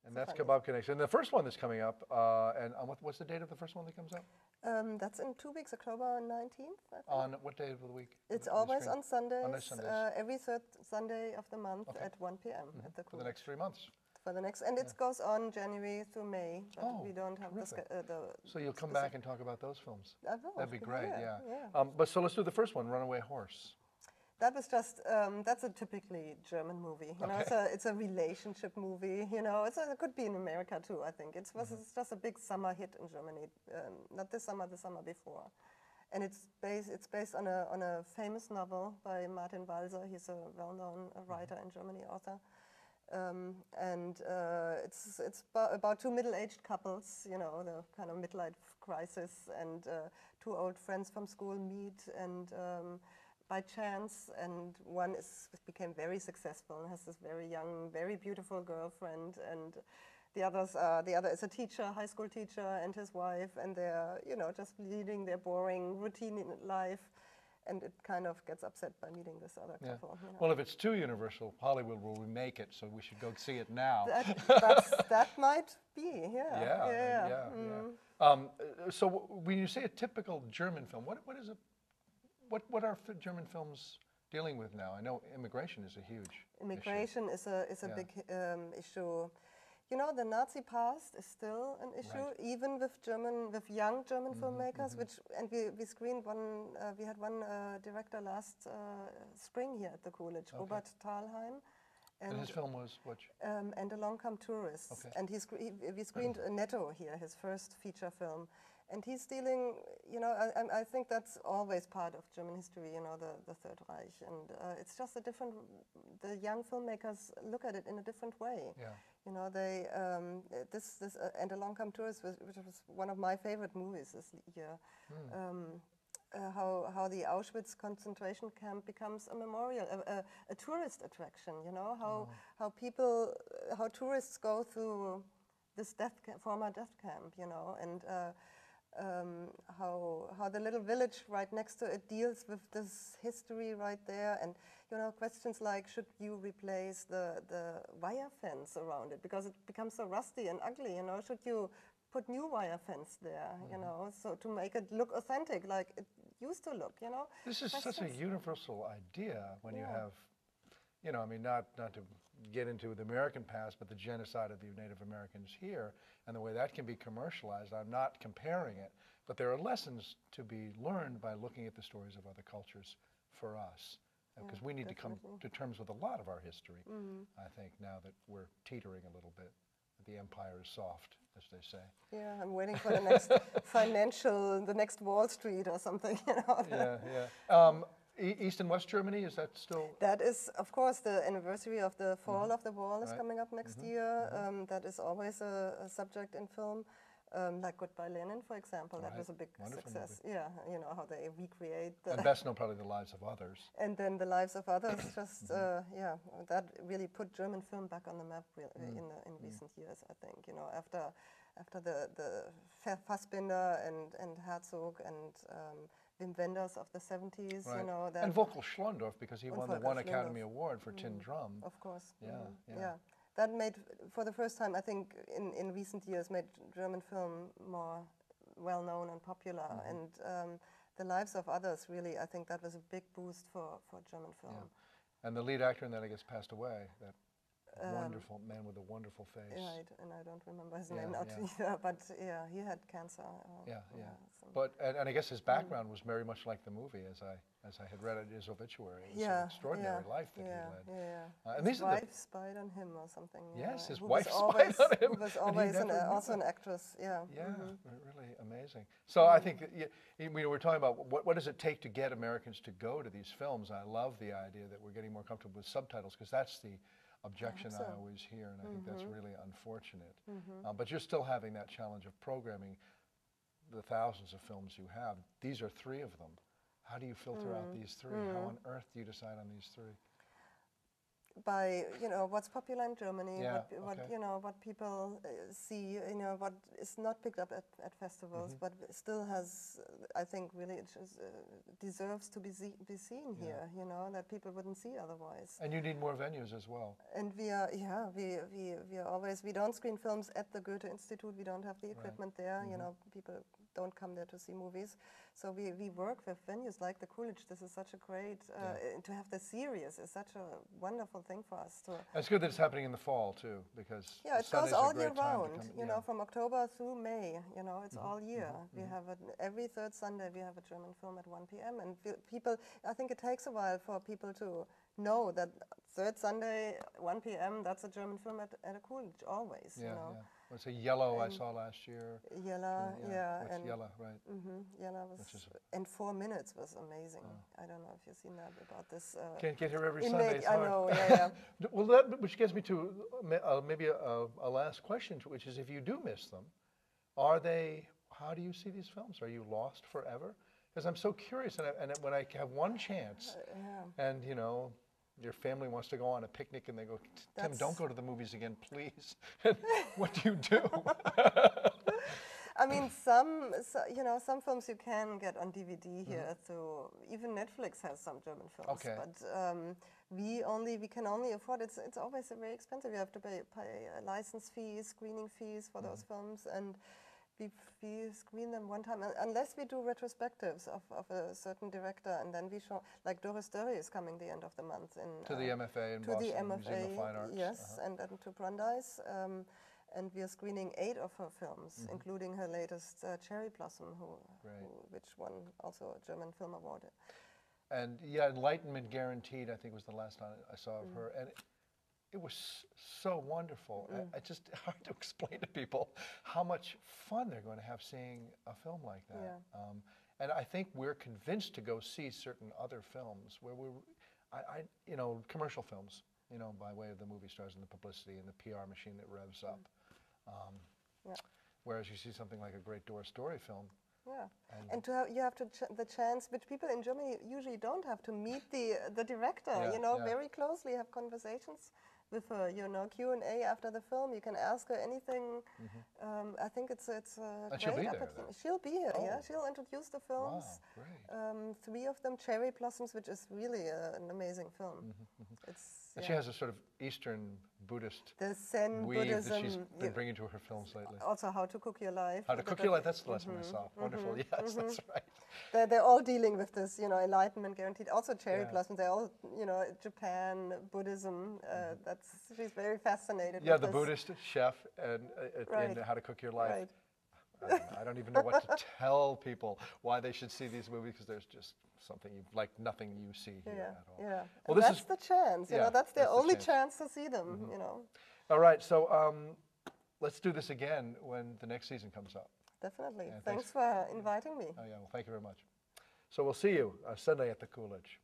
And that's Kebab Connection. And the first one that's coming up, and what's the date of the first one that comes up? That's in 2 weeks, October 19th. I think. On what day of the week? It's always on Sundays. On Sundays. Every third Sunday of the month at 1 p.m. at the Coolidge. For the next 3 months. For the next, and it goes on January through May, but we don't have the So you'll come back and talk about those films. I will. That'd be great, yeah. Yeah. But so let's do the first one, Runaway Horse. That was just, that's a typically German movie, you know, it's a relationship movie, you know, it could be in America too, I think. It's just a big summer hit in Germany, not this summer, the summer before. And it's based on a famous novel by Martin Walser. He's a well-known writer in Germany, author. It's about two middle-aged couples, you know, the kind of midlife crisis, and two old friends from school meet, and by chance, and one became very successful and has this very young, very beautiful girlfriend, and the other is a teacher, high school teacher, and his wife, and they're, you know, just leading their boring routine life. And it kind of gets upset by meeting this other couple. You know. Well, if it's too universal, Hollywood will remake it, so we should go see it now. That might be, yeah. So when you say a typical German film, what are German films dealing with now? I know immigration is a huge Immigration is a big issue. You know, the Nazi past is still an issue, even with young German filmmakers. And we screened one. We had one director last spring here at the Coolidge, Robert Thalheim, and his film was which? And Along Come Tourists. And we screened Netto here, his first feature film. And he's dealing, you know, I think that's always part of German history, you know, the Third Reich. And it's just the young filmmakers look at it in a different way. Yeah. You know, they, and Along Come Tourists, which was one of my favorite movies this year, how the Auschwitz concentration camp becomes a memorial, a tourist attraction, you know, how tourists go through this former death camp, you know, and how the little village right next to it deals with this history right there, and you know, questions like, should you replace the wire fence around it because it becomes so rusty and ugly, you know, should you put new wire fence there, you know, so to make it look authentic like it used to look, you know. This is such a universal idea when you have, you know, I mean, not to get into the American past, but the genocide of the Native Americans here, and the way that can be commercialized. I'm not comparing it, but there are lessons to be learned by looking at the stories of other cultures for us, because we need to come to terms with a lot of our history, I think, now that we're teetering a little bit. The empire is soft, as they say. Yeah, I'm waiting for the next the next Wall Street or something, you know. East and West Germany, is that still? That is, of course, the anniversary of the fall of the wall is coming up next year. That is always a subject in film. Like Goodbye Lenin, for example, that was a big success. Movie. Yeah, you know, how they recreate and best known probably the lives of others. And then the lives of others, just, that really put German film back on the map in recent years, I think. You know, after the Fassbinder and Herzog and Wim Wenders of the 70s, you know. And Volker Schlondorf, because he won the one Academy Award for Tin Drum. Of course. Yeah. That made, for the first time, I think, in recent years, made German film more well-known and popular. And the lives of others, really, I think that was a big boost for German film. Yeah. And the lead actor in that, I guess, passed away. That wonderful man with a wonderful face. Yeah, and I don't remember his name now either, but yeah, he had cancer. But and I guess his background was very much like the movie, as I had read in his obituary. It was an extraordinary life that he led. And his wife spied on him or something. Yes, his wife spied on him. Who was always also an actress. Yeah. Yeah, really amazing. So I think we're talking about what does it take to get Americans to go to these films. I love the idea that we're getting more comfortable with subtitles, because that's the objection I always hear, and I think that's really unfortunate. But you're still having that challenge of programming the thousands of films you have. These are 3 of them. How do you filter out these 3? How on earth do you decide on these 3? by what's popular in Germany, Yeah, what okay. what people see, what is not picked up at festivals, but still has, I think, really it deserves to be seen here. That people wouldn't see otherwise. And you need more venues as well. And we are always, we don't screen films at the Goethe-Institute. We don't have the equipment there. People don't come there to see movies. So we work with venues like the Coolidge. This is such a great, to have the series is such a wonderful thing for us. It's good that it's happening in the fall too, because it goes all year round. From October through May. It's all year. We have every third Sunday we have a German film at 1 p.m. And people, I think it takes a while for people to know that third Sunday 1 p.m. that's a German film at a Coolidge always. Well, it's a Yellow I saw last year. Yellow, and Yellow, right? Yellow was, and 4 minutes was amazing. I don't know if you've seen that about this. Can't get here every Sunday. It's I hard. know, yeah. Well, which gets me to maybe a last question, which is, if you do miss them, how do you see these films? Are you lost forever? Because I'm so curious, and when I have one chance, and your family wants to go on a picnic and they go, Tim, don't go to the movies again, please. What do you do? I mean, some films you can get on DVD here. So even Netflix has some German films. Okay. But we can only afford. It's always very expensive. You have to pay license fees, screening fees for those films, and we screen them one time, unless we do retrospectives of a certain director, and then we show, like Doris Dörrie is coming the end of the month to the MFA in Boston, Museum of Fine Arts. Yes, and then to Brandeis, and we are screening 8 of her films, including her latest Cherry Blossom, which won also a German Film Award. And Enlightenment Guaranteed, I think, was the last time I saw of her, and it was so wonderful. It's just hard to explain to people how much fun they're going to have seeing a film like that. And I think we're convinced to go see certain other films where commercial films, by way of the movie stars and the publicity and the PR machine that revs up. Whereas you see something like a great Doris Dörrie film. And you have the chance, which people in Germany usually don't have, to meet the director, very closely, have conversations with her, Q&A after the film. You can ask her anything. I think it's a great she'll be there, opportunity. She'll be here, She'll introduce the films. Wow, great. 3 of them, Cherry Blossoms, which is really an amazing film. And she has a sort of Eastern Buddhist the Zen weave Buddhism, that she's been bringing to her films lately. Also, How to Cook Your Life. How to Cook Your Life, that's the last one I saw. Wonderful, yes, that's right. They're all dealing with this, Enlightenment Guaranteed. Also Cherry Blossom, they're all, Japan, Buddhism. She's very fascinated with the this. Buddhist chef and How to Cook Your Life. Right. I don't even know what to tell people why they should see these movies, because there's just something like nothing you see here at all. Yeah, well, that's the chance. That's their only chance to see them. All right, so let's do this again when the next season comes up. Definitely. Thanks for inviting me. Oh yeah, well, thank you very much. So we'll see you Sunday at the Coolidge.